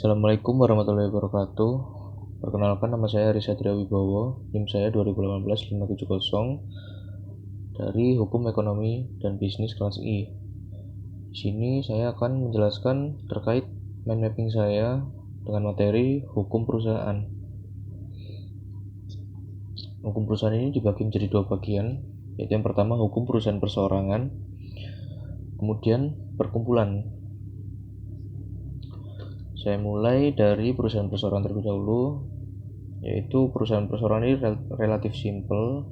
Assalamualaikum warahmatullahi wabarakatuh. Perkenalkan, nama saya Aris Satria Wibowo, NIM saya 2018-570 dari Hukum Ekonomi dan Bisnis kelas I. Di sini saya akan menjelaskan terkait mind mapping saya dengan materi hukum perusahaan. Hukum perusahaan ini dibagi menjadi dua bagian, yaitu yang pertama hukum perusahaan perseorangan, kemudian perkumpulan. Saya mulai dari perusahaan perseorangan terlebih dahulu, yaitu perusahaan perseorangan ini relatif simple,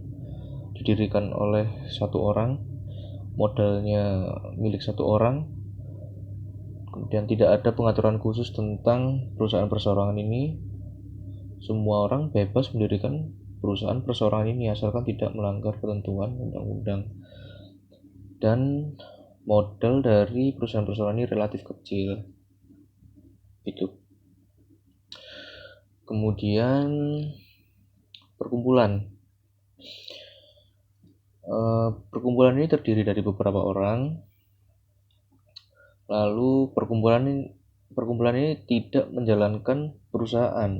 didirikan oleh satu orang, modalnya milik satu orang, kemudian tidak ada pengaturan khusus tentang perusahaan perseorangan ini. Semua orang bebas mendirikan perusahaan perseorangan ini asalkan tidak melanggar ketentuan undang-undang. Dan modal dari perusahaan perseorangan ini relatif kecil. Itu. Kemudian perkumpulan. Perkumpulan ini terdiri dari beberapa orang. Lalu perkumpulan ini tidak menjalankan perusahaan.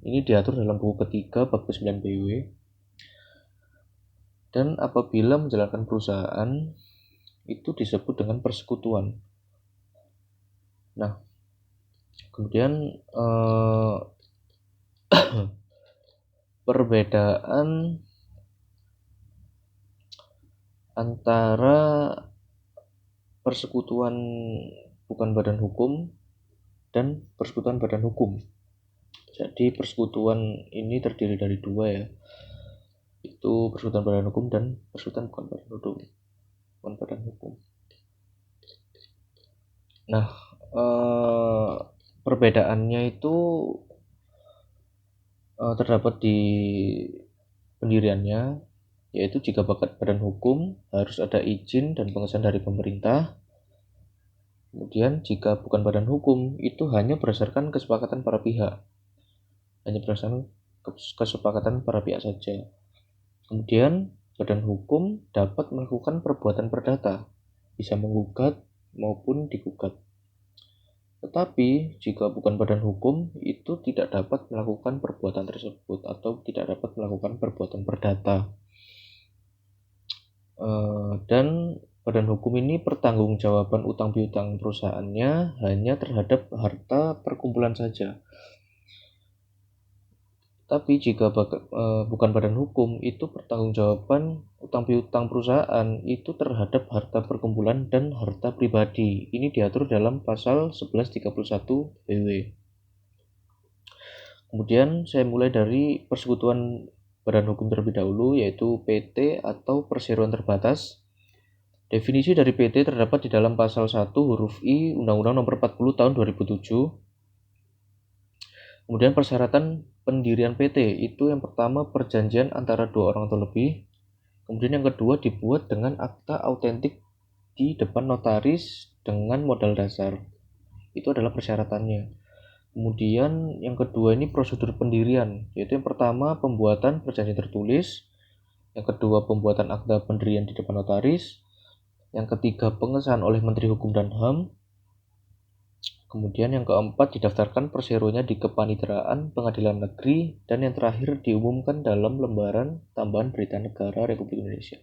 Ini diatur dalam buku ketiga bab ke-9 BW. Dan apabila menjalankan perusahaan itu disebut dengan persekutuan. Nah, kemudian perbedaan antara persekutuan bukan badan hukum dan persekutuan badan hukum. Jadi persekutuan ini terdiri dari dua ya, itu persekutuan badan hukum dan persekutuan bukan badan hukum. Nah, perbedaannya itu terdapat di pendiriannya, yaitu jika badan hukum harus ada izin dan pengesahan dari pemerintah. Kemudian jika bukan badan hukum itu hanya berdasarkan kesepakatan para pihak. Saja. Kemudian badan hukum dapat melakukan perbuatan perdata, bisa menggugat maupun digugat. Tetapi jika bukan badan hukum itu tidak dapat melakukan perbuatan tersebut atau tidak dapat melakukan perbuatan perdata. Dan badan hukum ini pertanggungjawaban utang piutang perusahaannya hanya terhadap harta perkumpulan saja. Tapi jika bukan badan hukum itu pertanggungjawaban utang piutang perusahaan itu terhadap harta perkumpulan dan harta pribadi. Ini diatur dalam pasal 1131 BW. Kemudian saya mulai dari persekutuan badan hukum terlebih dahulu, yaitu PT atau perseroan terbatas. Definisi dari PT terdapat di dalam pasal 1 huruf I Undang-Undang Nomor 40 Tahun 2007. Kemudian persyaratan pendirian PT itu yang pertama perjanjian antara dua orang atau lebih. Kemudian yang kedua dibuat dengan akta autentik di depan notaris dengan modal dasar. Itu adalah persyaratannya. Kemudian yang kedua ini prosedur pendirian, yaitu yang pertama pembuatan perjanjian tertulis, yang kedua pembuatan akta pendirian di depan notaris, yang ketiga pengesahan oleh Menteri Hukum dan HAM, kemudian yang keempat didaftarkan perseronya di Kepaniteraan Pengadilan Negeri, dan yang terakhir diumumkan dalam lembaran tambahan berita negara Republik Indonesia.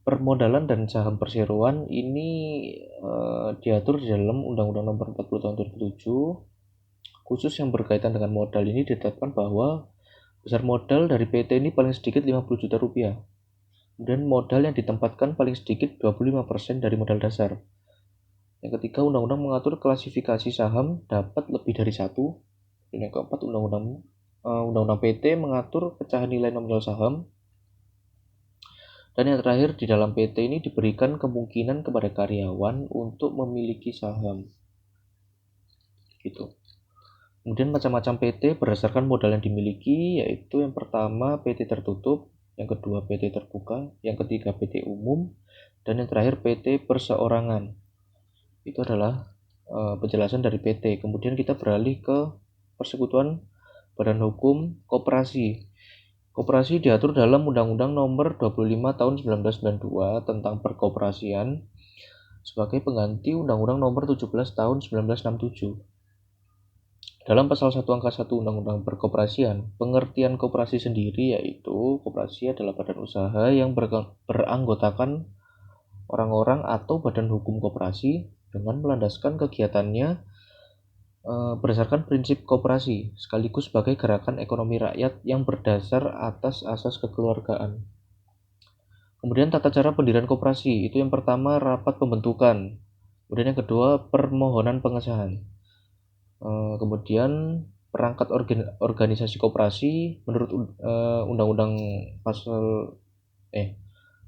Permodalan dan saham perseroan ini diatur di dalam Undang-Undang Nomor 40 Tahun 2007. Khusus yang berkaitan dengan modal ini ditetapkan bahwa besar modal dari PT ini paling sedikit 50 juta rupiah. Kemudian modal yang ditempatkan paling sedikit 25% dari modal dasar. Yang ketiga, undang-undang mengatur klasifikasi saham dapat lebih dari satu. Dan yang keempat, undang-undang PT mengatur pecahan nilai nominal saham. Dan yang terakhir, di dalam PT ini diberikan kemungkinan kepada karyawan untuk memiliki saham. Gitu. Kemudian macam-macam PT berdasarkan modal yang dimiliki, yaitu yang pertama PT tertutup, yang kedua PT terbuka, yang ketiga PT umum, dan yang terakhir PT perseorangan. Itu adalah penjelasan dari PT. Kemudian kita beralih ke persekutuan badan hukum koperasi. Koperasi diatur dalam Undang-Undang Nomor 25 Tahun 1992 tentang perkoperasian. sebagai pengganti Undang-Undang Nomor 17 Tahun 1967. Dalam pasal 1 angka 1 Undang-Undang Perkoperasian, pengertian koperasi sendiri yaitu koperasi adalah badan usaha yang beranggotakan orang-orang atau badan hukum koperasi dengan melandaskan kegiatannya berdasarkan prinsip koperasi, sekaligus sebagai gerakan ekonomi rakyat yang berdasar atas asas kekeluargaan. Kemudian tata cara pendirian koperasi, itu yang pertama rapat pembentukan, kemudian yang kedua permohonan pengesahan. Kemudian perangkat organisasi koperasi menurut Undang-Undang pasal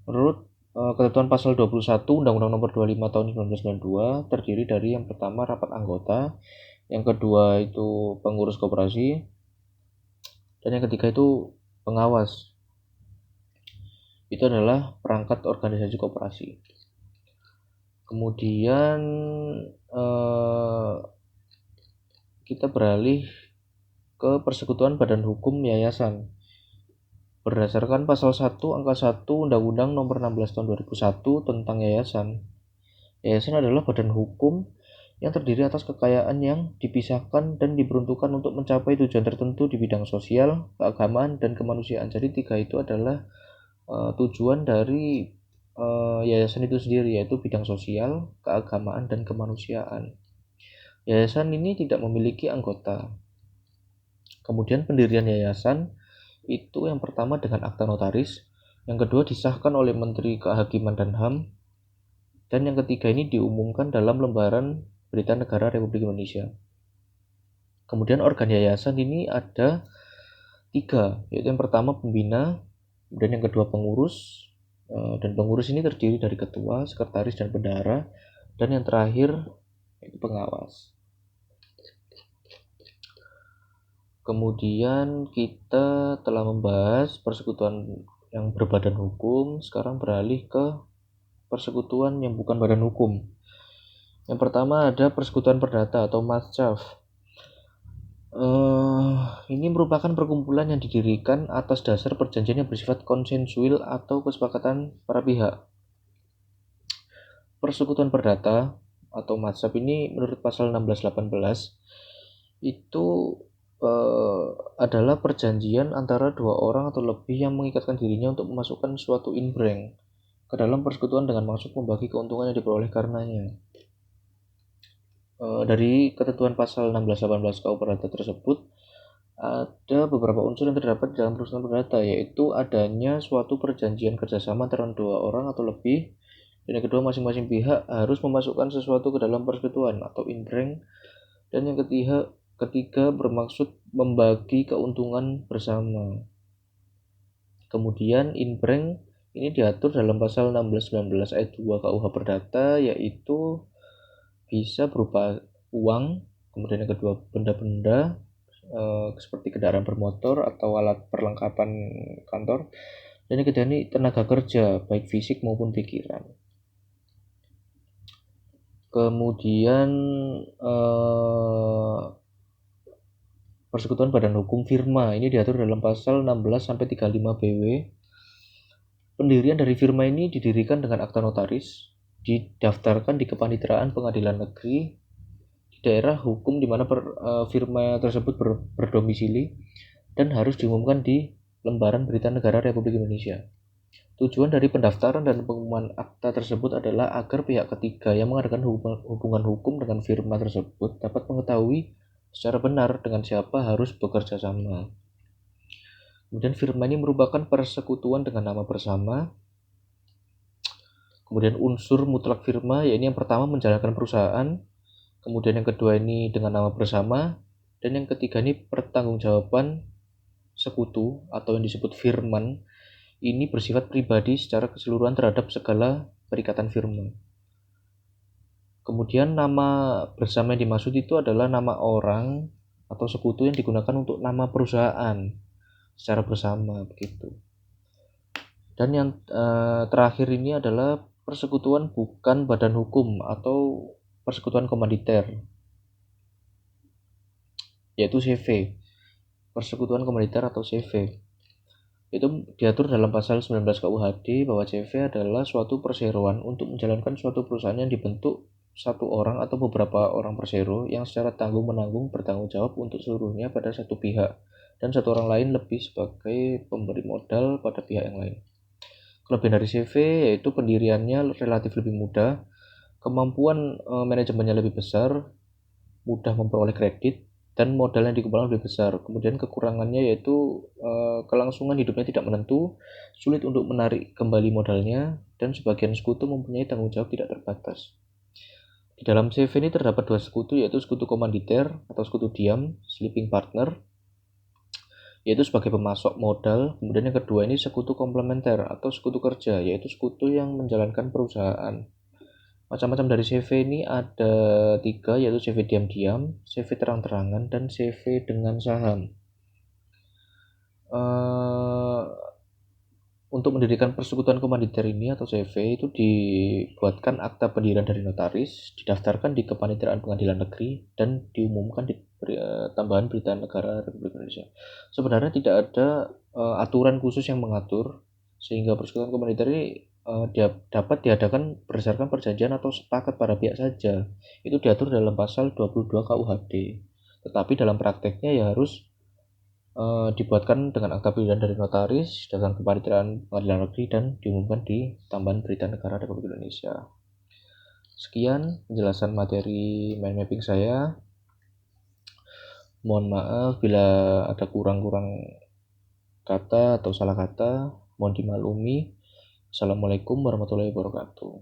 menurut ketentuan pasal 21 Undang-Undang Nomor 25 Tahun 1992 terdiri dari yang pertama rapat anggota, yang kedua itu pengurus koperasi, dan yang ketiga itu pengawas. Itu adalah perangkat organisasi koperasi. Kemudian kita beralih ke persekutuan badan hukum yayasan. Berdasarkan pasal 1 angka 1 Undang-Undang Nomor 16 Tahun 2001 tentang yayasan. Yayasan adalah badan hukum yang terdiri atas kekayaan yang dipisahkan dan diperuntukkan untuk mencapai tujuan tertentu di bidang sosial, keagamaan, dan kemanusiaan. Jadi 3 itu adalah tujuan dari yayasan itu sendiri, yaitu bidang sosial, keagamaan, dan kemanusiaan. Yayasan ini tidak memiliki anggota. Kemudian pendirian yayasan itu yang pertama dengan akta notaris, yang kedua disahkan oleh Menteri Kehakiman dan HAM, dan yang ketiga ini diumumkan dalam lembaran Berita Negara Republik Indonesia. Kemudian organ yayasan ini ada 3, yaitu yang pertama pembina, kemudian yang kedua pengurus, dan pengurus ini terdiri dari ketua, sekretaris, dan bendahara, dan yang terakhir yaitu pengawas. Kemudian kita telah membahas persekutuan yang berbadan hukum, sekarang beralih ke persekutuan yang bukan badan hukum. Yang pertama ada persekutuan perdata atau Masyaf. Ini merupakan perkumpulan yang didirikan atas dasar perjanjian yang bersifat konsensual atau kesepakatan para pihak. Persekutuan perdata atau Masyaf ini menurut pasal 16-18 itu adalah perjanjian antara 2 orang atau lebih yang mengikatkan dirinya untuk memasukkan suatu inbreng ke dalam persekutuan dengan maksud membagi keuntungan yang diperoleh karenanya. Dari ketentuan pasal 16-18 KUH Perdata tersebut ada beberapa unsur yang terdapat dalam persekutuan perdata, yaitu adanya suatu perjanjian kerjasama antara 2 orang atau lebih, dan yang kedua masing-masing pihak harus memasukkan sesuatu ke dalam persekutuan atau inbreng, dan yang ketiga bermaksud membagi keuntungan bersama. Kemudian inbreng ini diatur dalam pasal 16-19 ayat 2 KUH Perdata, yaitu bisa berupa uang, kemudian yang kedua benda-benda seperti kendaraan bermotor atau alat perlengkapan kantor, dan yang ketiga ini tenaga kerja baik fisik maupun pikiran. Kemudian persekutuan badan hukum firma ini diatur dalam pasal 16-35 BW. Pendirian dari firma ini didirikan dengan akta notaris, didaftarkan di Kepaniteraan Pengadilan Negeri di daerah hukum di mana firma tersebut berdomisili, dan harus diumumkan di Lembaran Berita Negara Republik Indonesia. Tujuan dari pendaftaran dan pengumuman akta tersebut adalah agar pihak ketiga yang mengadakan hubungan hukum dengan firma tersebut dapat mengetahui secara benar dengan siapa harus bekerja sama. Kemudian firma ini merupakan persekutuan dengan nama bersama. Kemudian unsur mutlak firma, yaitu yang pertama menjalankan perusahaan, kemudian yang kedua ini dengan nama bersama, dan yang ketiga ini pertanggungjawaban sekutu atau yang disebut firman. Ini bersifat pribadi secara keseluruhan terhadap segala perikatan firma. Kemudian nama bersama yang dimaksud itu adalah nama orang atau sekutu yang digunakan untuk nama perusahaan secara bersama begitu. Dan yang terakhir ini adalah persekutuan bukan badan hukum atau persekutuan komanditer, yaitu CV. Persekutuan komanditer atau CV. Itu diatur dalam pasal 19 KUHD bahwa CV adalah suatu perseroan untuk menjalankan suatu perusahaan yang dibentuk satu orang atau beberapa orang persero yang secara tanggung-menanggung bertanggung jawab untuk seluruhnya pada satu pihak dan satu orang lain lebih sebagai pemberi modal pada pihak yang lain. Kelebihan dari CV yaitu pendiriannya relatif lebih mudah, kemampuan manajemennya lebih besar, mudah memperoleh kredit, dan modal yang dikumpulkan lebih besar. Kemudian kekurangannya yaitu kelangsungan hidupnya tidak menentu, sulit untuk menarik kembali modalnya, dan sebagian sekutu mempunyai tanggung jawab tidak terbatas. Di dalam CV ini terdapat dua sekutu, yaitu sekutu komanditer atau sekutu diam, sleeping partner, yaitu sebagai pemasok modal. Kemudian yang kedua ini sekutu komplementer atau sekutu kerja, yaitu sekutu yang menjalankan perusahaan. Macam-macam dari CV ini ada 3, yaitu CV diam-diam, CV terang-terangan, dan CV dengan saham. Untuk mendirikan persekutuan komanditer ini atau CV itu dibuatkan akta pendirian dari notaris, didaftarkan di Kepanitiaan Pengadilan Negeri, dan diumumkan di tambahan berita negara Republik Indonesia. Sebenarnya tidak ada aturan khusus yang mengatur, sehingga persekutuan komanditer ini dapat diadakan berdasarkan perjanjian atau sepakat para pihak saja. Itu diatur dalam pasal 22 KUHD. Tetapi dalam prakteknya ya harus dibuatkan dengan akta pendirian dari notaris, datang ke Kepanitiaan Pengadilan Negeri, dan diumumkan di tambahan berita negara Republik Indonesia. Sekian penjelasan materi mind mapping saya. Mohon maaf bila ada kurang-kurang kata atau salah kata, mohon dimaklumi. Assalamualaikum warahmatullahi wabarakatuh.